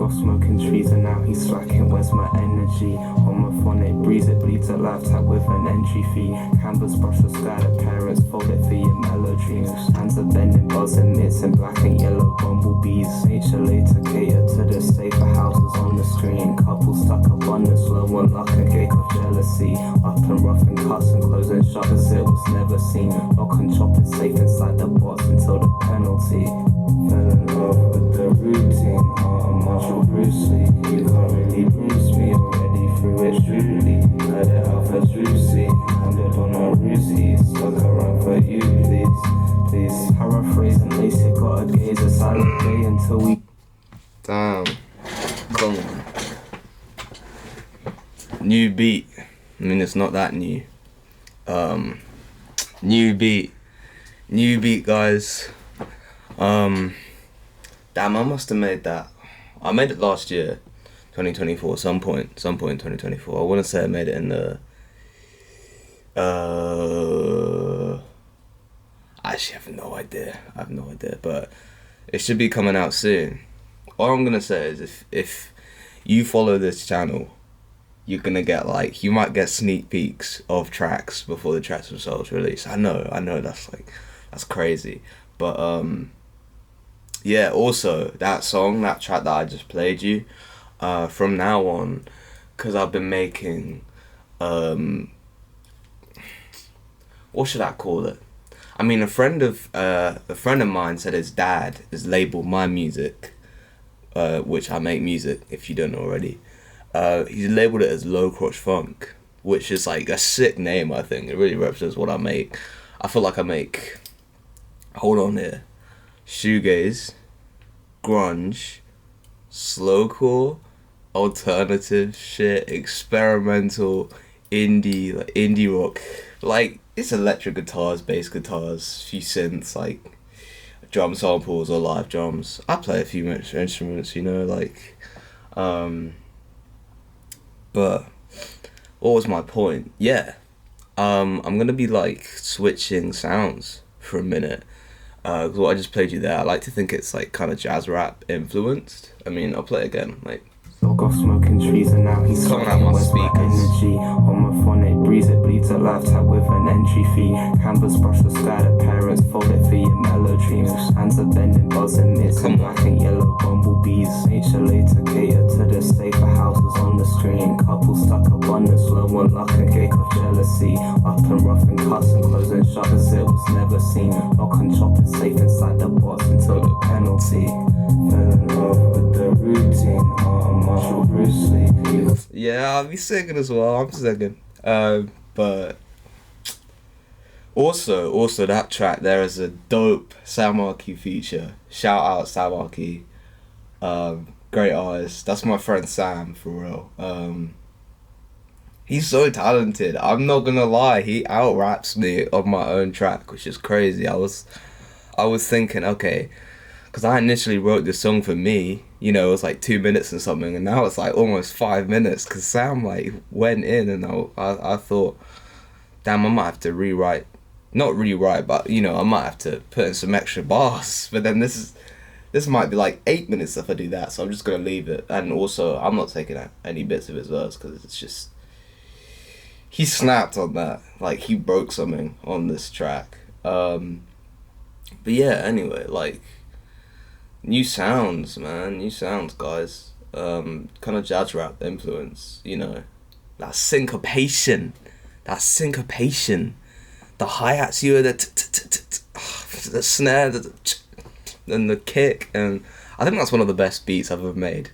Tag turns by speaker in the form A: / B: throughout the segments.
A: Dog off smoking trees and now he's slacking. Where's my energy? Homophonic breeze, it bleeds a lifetime with an entry fee. Canvas brush the sky, the parents fold it for your mellow dreams. Hands are bending, buzzing, it's in black and yellow bumblebees. Nature later cater to the safer houses on the screen. Couples stuck up on the slow one, luck and gate of jealousy. Up and rough and cuss and closing shut as it was never seen. Lock and chop it safe inside the box until the penalty. Fell in love with the routine. I'm Marshall Bruce Lee. You can't really bruise me. Already through it truly. Let it out for juicy. Handed on a Rusi. Stuck around for you, please. Paraphrase and lace it. Gotta gaze a silent day until we.
B: Damn. Come on. New beat. I mean, it's not that new. New beat. New beat, guys. Damn, I must have made that. I made it last year, 2024, some point in 2024. I want to say I made it in the, actually, I have no idea, but it should be coming out soon. All I'm going to say is if you follow this channel, you're going to get you might get sneak peeks of tracks before the tracks themselves release. I know, that's crazy. But, yeah, also, that track that I just played you, from now on, because I've been making, what should I call it? I mean, a friend of mine said his dad has labelled my music, which I make music, if you don't know already. He's labelled it as Low Crotch Funk, which is a sick name, I think. It really represents what I make. I feel like I make, hold on here, shoegaze, grunge, slowcore, alternative shit, experimental, indie rock. It's electric guitars, bass guitars, few synths, drum samples or live drums. I play a few instruments, but what was my point? Yeah, I'm gonna be switching sounds for a minute. Because what I just played you there, I like to think it's kind of jazz rap influenced. I mean, I'll play it again.
A: Dog off smoking trees and now he's
B: coming out my speakers.
A: Energy, homophonic breeze, it bleeds a lifetime with an entry fee. Canvas brush the sky, the parents fold it for your mellow dreams. Hands are bending, buzzing, it's in black and yellow bumblebees. Nature later cater to the safer houses on the screen. Couples stuck up on the slow one, luck and gate of jealousy. Up and rough and cuss and closing shut as it was never seen. Lock and chop it safe inside the box until the penalty. Fell in love with the routine. Marshall Bruce Lee.
B: Yeah, I'll be singing as well. I'm singing. But also that track there is a dope Sam Markey feature. Shout out Sam Markey. Great artist. That's my friend Sam, for real. He's so talented. I'm not gonna lie. He out raps me on my own track, which is crazy. I was thinking, okay, because I initially wrote this song for me, it was 2 minutes or something, and now it's almost 5 minutes, because Sam went in, and I thought, damn, I might have to not rewrite, but I might have to put in some extra bars. But then this might be 8 minutes if I do that, so I'm just gonna leave it. And also, I'm not taking out any bits of his verse, because it's just, he snapped on that, he broke something on this track. But yeah, anyway, new sounds, man. New sounds, guys. Kind of jazz rap influence, That syncopation. The hi-hats, the snare, and the kick. And I think that's one of the best beats I've ever made.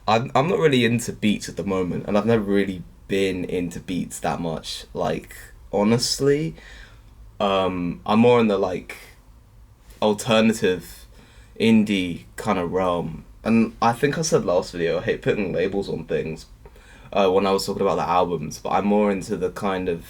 B: I'm not really into beats at the moment, and I've never really been into beats that much. Honestly, I'm more in the, alternative indie kind of realm, and I think I said last video I hate putting labels on things when I was talking about the albums, but I'm more into the kind of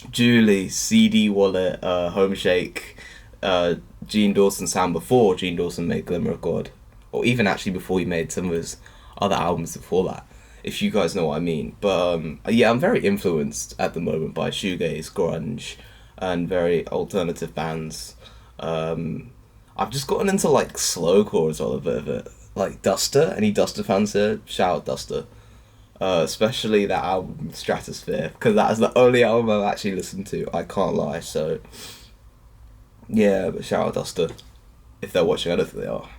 B: Julie, CD Wallet, Home Shake, Gene Dawson sound before Gene Dawson made Glimmer of God, or even actually before he made some of his other albums before that, if you guys know what I mean. But yeah, I'm very influenced at the moment by shoegaze, grunge, and very alternative bands. I'm I've just gotten into like slowcore as well, a bit of it. Like Duster, any Duster fans here? Shout out Duster. Especially that album Stratosphere, because that is the only album I've actually listened to. I can't lie. So yeah, but shout out Duster if they're watching. I don't think they are,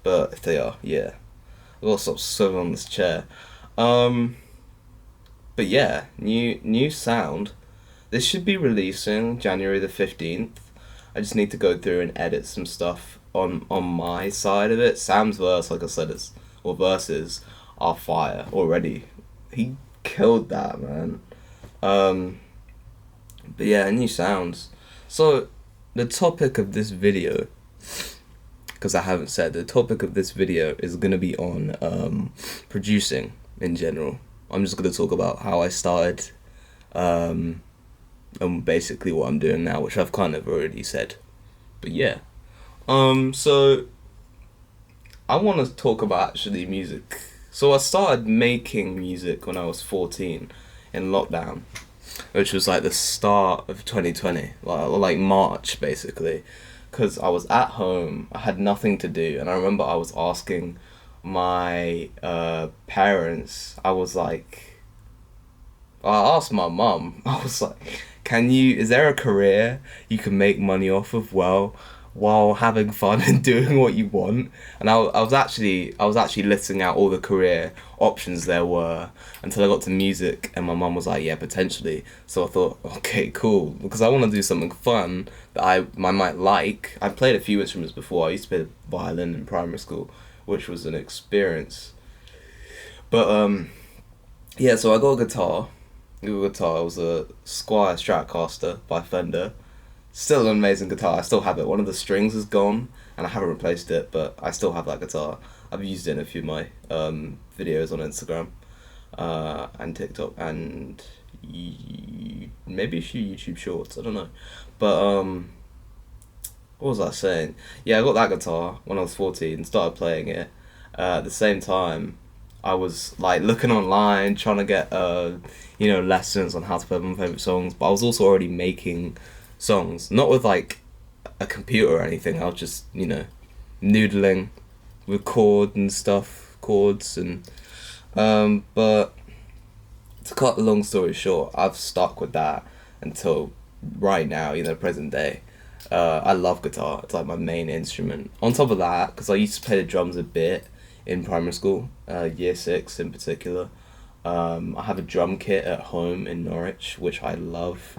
B: but if they are, yeah, I've got to stop swimming on this chair. But yeah, new sound. This should be releasing January the 15th. I just need to go through and edit some stuff on my side of it. Sam's verse, like I said, verses are fire already. He killed that, man. But yeah, new sounds. So the topic of this video, because I haven't said, the topic of this video is gonna be on producing in general. I'm just gonna talk about how I started, and basically what I'm doing now, which I've kind of already said. But yeah. So I want to talk about actually music. So I started making music when I was 14 in lockdown, which was like the start of 2020, like March basically, because I was at home, I had nothing to do, and I remember I was asking my parents, I asked my mum, I was like, is there a career you can make money off of while having fun and doing what you want? And I was actually listing out all the career options there were until I got to music, and my mum was like, yeah, potentially. So I thought, okay, cool, because I want to do something fun that I might like. I played a few instruments before. I used to play the violin in primary school, which was an experience. But yeah, so I got a guitar. It was a Squier Stratocaster by Fender. Still an amazing guitar. I still have it. One of the strings is gone, and I haven't replaced it, but I still have that guitar. I've used it in a few of my videos on Instagram and TikTok, and maybe a few YouTube shorts. I don't know. But what was I saying? Yeah, I got that guitar when I was 14, started playing it. At the same time, I was like looking online, trying to get lessons on how to play my favorite songs, but I was also already making songs, not with like a computer or anything. I was just noodling with chords and but to cut the long story short, I've stuck with that until right now, present day. I love guitar. It's like my main instrument. On top of that, because I used to play the drums a bit in primary school, year 6 in particular. I have a drum kit at home in Norwich, which I love.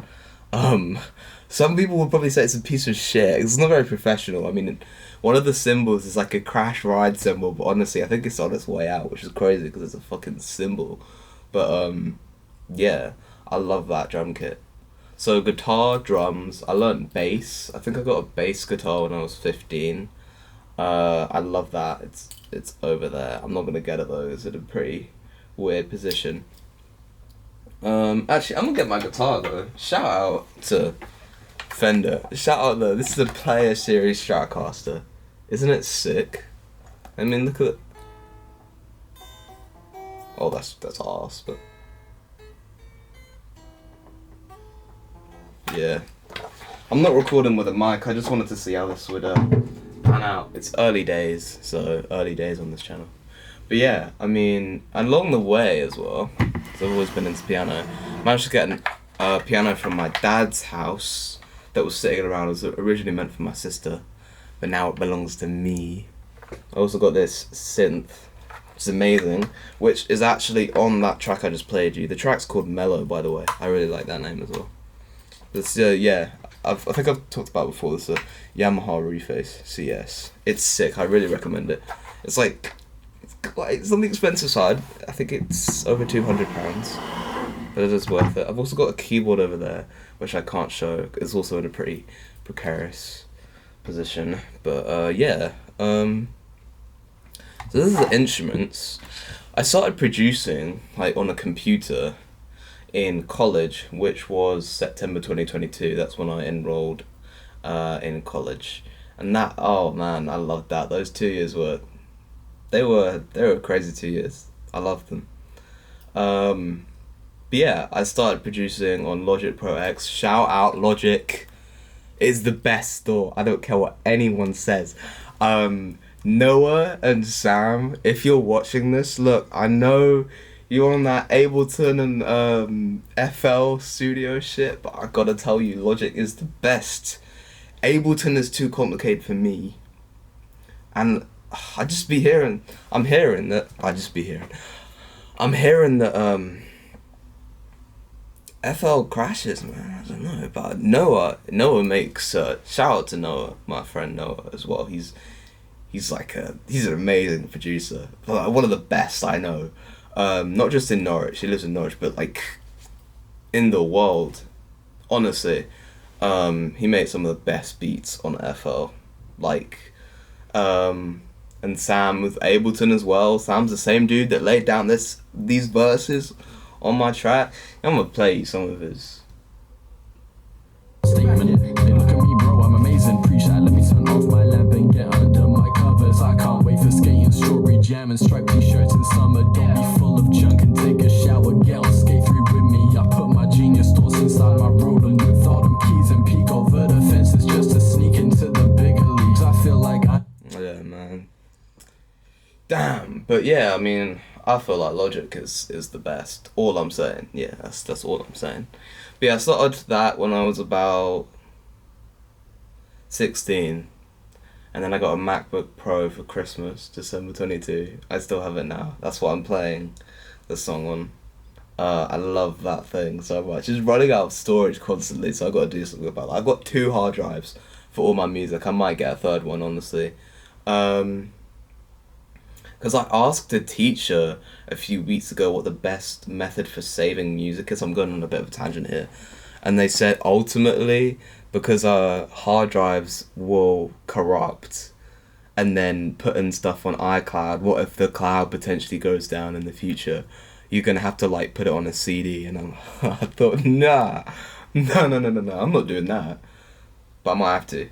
B: Some people would probably say it's a piece of shit. It's not very professional. I mean, one of the cymbals is like a crash ride cymbal, but honestly, I think it's on its way out, which is crazy because it's a fucking cymbal. But yeah, I love that drum kit. So guitar, drums. I learned bass. I think I got a bass guitar when I was 15. I love that. It's over there. I'm not gonna get at those in a pretty weird position. Actually, I'm gonna get my guitar though. Shout out to Fender. Shout out though. This is a Player Series Stratocaster. Isn't it sick? I mean, look at. Oh, that's arse, but yeah. I'm not recording with a mic. I just wanted to see how this would pan out. It's early days, so early days on this channel. But yeah, I mean, along the way as well, so I've always been into piano. Managed to get a piano from my dad's house that was sitting around. It was originally meant for my sister, but now it belongs to me. I also got this synth, which is amazing, which is actually on that track I just played you. The track's called Mellow, by the way. I really like that name as well. It's, yeah, I think I've talked about it before. This Yamaha Reface CS. It's sick. I really recommend it. It's like it's on the expensive side. I think it's over £200, but it is worth it. I've also got a keyboard over there, which I can't show. It's also in a pretty precarious position. But yeah. So this is the instruments. I started producing like on a computer in college, which was September 2022. That's when I enrolled in college, and that, oh man, I loved that. Those 2 years were crazy 2 years. I loved them. But yeah, I started producing on Logic Pro X. Shout out Logic. is the best store. I don't care what anyone says. Noah and Sam, if you're watching this, look, I know you're on that Ableton and FL Studio shit, but I gotta tell you, Logic is the best. Ableton is too complicated for me, and I just be hearing. I'm hearing that. I'm hearing that FL crashes, man. I don't know, but Noah makes shout out to Noah, my friend Noah as well. He's an amazing producer, like, one of the best I know. Not just in Norwich. He lives in Norwich, but like in the world. Honestly, he made some of the best beats on FL, like, and Sam with Ableton as well. Sam's the same dude that laid down these verses on my track. I'm gonna play you some of his.
C: Statement. They look at me, bro, I'm amazing. Preach that, let me turn off my lamp and get under my covers. I can't wait for skating, strawberry jam and striped t-shirts in summer. Don't be full of junk and take a shower. Get on skate 3 with me. I put my genius thoughts inside my Roland with all them keys and peek over the fences just to sneak into the bigger leagues. I feel like
B: Yeah, man. Damn, but yeah, I mean, I feel like Logic is the best. All I'm saying. Yeah, that's all I'm saying. But yeah, I started that when I was about 16. And then I got a MacBook Pro for Christmas, December 22. I still have it now. That's what I'm playing the song on. I love that thing so much. It's running out of storage constantly, so I've got to do something about that. I've got 2 hard drives for all my music. I might get a 3rd one, honestly. Because I asked a teacher a few weeks ago what the best method for saving music is. I'm going on a bit of a tangent here. And they said ultimately, because our hard drives will corrupt and then putting stuff on iCloud, what if the cloud potentially goes down in the future? You're going to have to like put it on a CD. And I thought, no, I'm not doing that. But I might have to.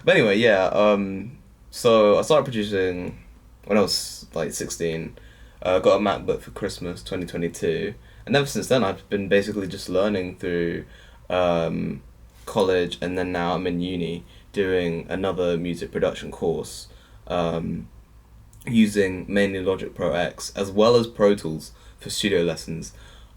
B: But anyway, yeah, so I started producing when I was like 16. Got a MacBook for Christmas 2022, and ever since then I've been basically just learning through college, and then now I'm in uni doing another music production course, using mainly Logic Pro X as well as Pro Tools for studio lessons.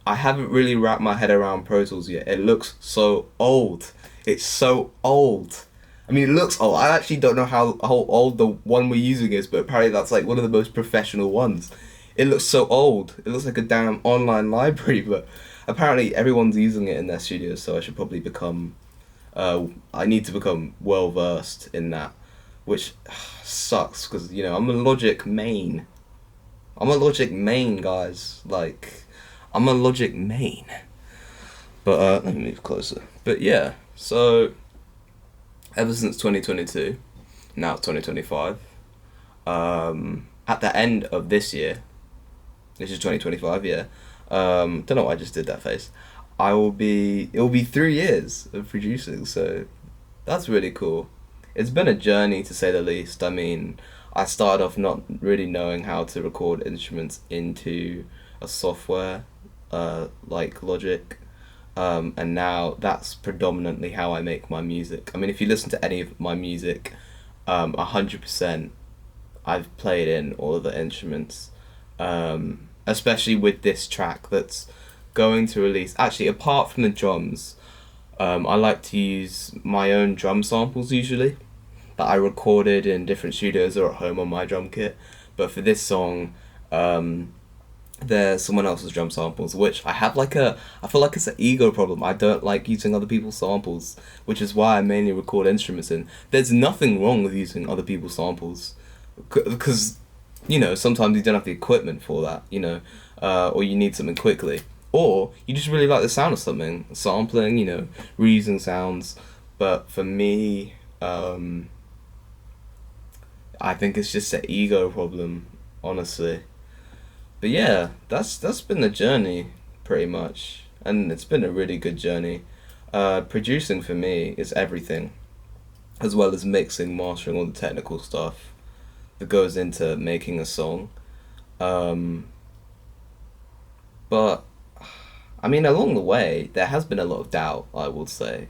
B: I haven't really wrapped my head around Pro Tools yet. It looks so old. It's so old. I mean, it looks old. I actually don't know how old the one we're using is, but apparently that's like one of the most professional ones. It looks so old. It looks like a damn online library, but apparently everyone's using it in their studios, so I should probably become... I need to become well-versed in that, which sucks, because, you know, I'm a Logic main. Guys. Like, I'm a Logic main. But, let me move closer. But yeah, so... Ever since 2022, now it's 2025, at the end of this year, this is 2025, yeah, don't know why I just did that face, it will be 3 years of producing, so that's really cool. It's been a journey, to say the least. I mean, I started off not really knowing how to record instruments into a software, like Logic. And now that's predominantly how I make my music. I mean, if you listen to any of my music, 100% I've played in all of the instruments, especially with this track that's going to release. Actually, apart from the drums, I like to use my own drum samples usually that I recorded in different studios or at home on my drum kit. But for this song, there's someone else's drum samples, which I feel like it's an ego problem. I don't like using other people's samples, which is why I mainly record instruments in. There's nothing wrong with using other people's samples, because, you know, sometimes you don't have the equipment for that, you know, or you need something quickly, or you just really like the sound of something, sampling, you know, reusing sounds. But for me, I think it's just an ego problem, honestly. But yeah, that's been the journey, pretty much, and it's been a really good journey. Producing for me is everything, as well as mixing, mastering, all the technical stuff that goes into making a song. But, I mean, along the way, there has been a lot of doubt, I will say.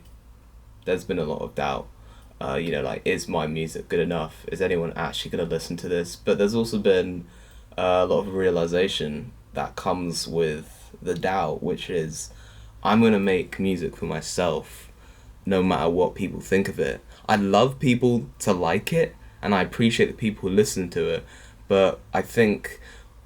B: there's been a lot of doubt. You know, like, is my music good enough? Is anyone actually gonna listen to this? But there's also been a lot of realization that comes with the doubt, which is I'm gonna make music for myself, no matter what people think of it. I love people to like it, and I appreciate the people who listen to it, but I think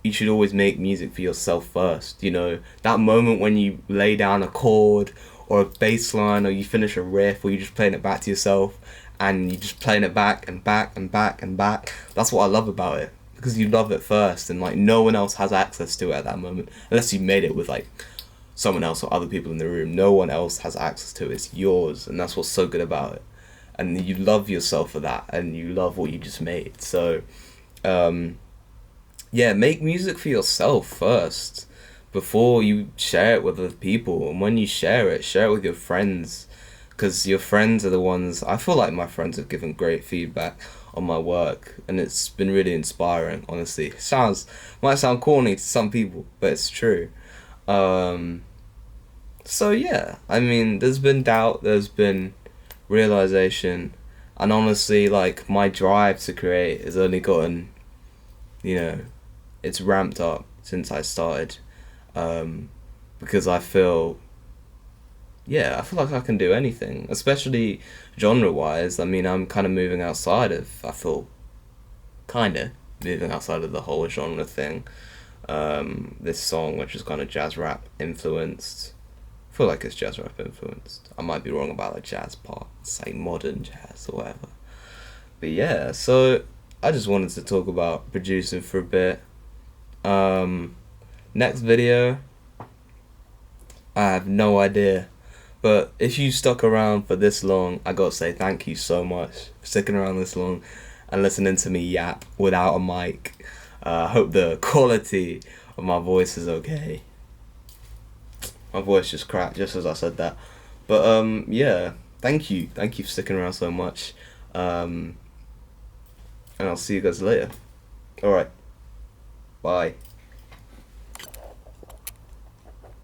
B: you should always make music for yourself first. You know, that moment when you lay down a chord or a bass line, or you finish a riff, or you're just playing it back to yourself, and you're just playing it back and back and back and back. That's what I love about it, because you love it first, and like no one else has access to it at that moment, unless you made it with like someone else or other people in the room. No one else has access to it. It's yours, and that's what's so good about it. And you love yourself for that, and you love what you just made. So, yeah, make music for yourself first before you share it with other people. And when you share it with your friends, because your friends are the ones. I feel like my friends have given great feedback on my work, and it's been really inspiring, honestly. Might sound corny to some people, but it's true. So yeah, I mean, there's been doubt, there's been realization, and honestly, like, my drive to create has only gotten, you know, it's ramped up since I started, because I feel like I can do anything, especially genre-wise. I mean, I'm kind of moving outside of the whole genre thing. This song, which is kind of jazz rap influenced, I feel like it's jazz rap influenced. I might be wrong about the jazz part, say modern jazz or whatever. But yeah, so I just wanted to talk about producing for a bit. Next video, I have no idea. But if you stuck around for this long, I gotta say thank you so much for sticking around this long and listening to me yap without a mic. I hope the quality of my voice is okay. My voice just cracked just as I said that. But yeah, thank you for sticking around so much. And I'll see you guys later. Alright, bye.